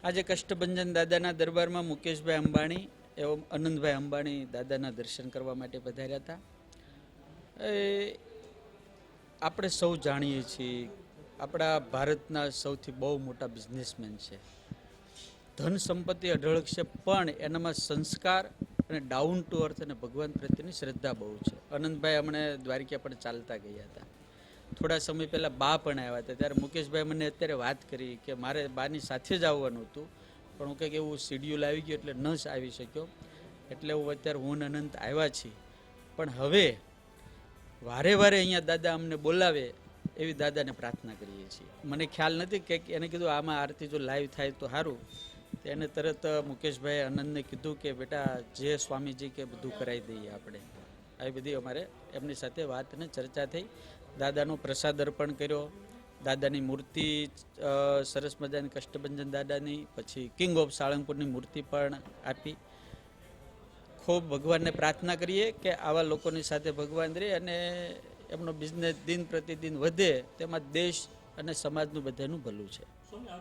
આજે કષ્ટભંજન દાદાના દરબારમાં મુકેશભાઈ અંબાણી એવં આનંદભાઈ અંબાણી દાદાના દર્શન કરવા માટે પધાર્યા હતા. આપણે સૌ જાણીએ છીએ આપણા ભારતના સૌથી બહુ મોટા બિઝનેસમેન છે. ધન સંપત્તિ અઢળક છે, પણ એનામાં સંસ્કાર અને ડાઉન ટુ અર્થ અને ભગવાન પ્રત્યેની શ્રદ્ધા બહુ છે. આનંદભાઈ હમણે દ્વારકા પણ ચાલતા ગયા હતા. થોડા સમય પહેલાં બા પણ આવ્યા હતા. ત્યારે મુકેશભાઈ મને અત્યારે વાત કરી કે મારે બાની સાથે જ આવવાનું હતું, પણ હું કંઈક એવું શિડ્યુલ આવી ગયું એટલે ન જ આવી શક્યો. એટલે અત્યારે હું અનંત આવ્યા છીએ. પણ હવે વારે વારે અહીંયા દાદા અમને બોલાવે એવી દાદાને પ્રાર્થના કરીએ છીએ. મને ખ્યાલ નથી કે એને કીધું આમાં આરતી જો લાઈવ થાય તો સારું. એને તરત મુકેશભાઈ આનંદને કીધું કે બેટા જે સ્વામીજી કે બધું કરાવી દઈએ આપણે. આવી બધી અમારે એમની સાથે વાત અને ચર્ચા થઈ. દાદાનો પ્રસાદ અર્પણ કર્યો. દાદાની મૂર્તિ સરસ મજાની કષ્ટભંજન દાદાની, પછી કિંગ ઓફ સાળંગપુરની મૂર્તિ પણ આપી. ખૂબ ભગવાનને પ્રાર્થના કરીએ કે આવા લોકોની સાથે ભગવાન રહે અને એમનો બિઝનેસ દિન પ્રતિદિન વધે, તેમાં દેશ અને સમાજનું બધાનું ભલું છે.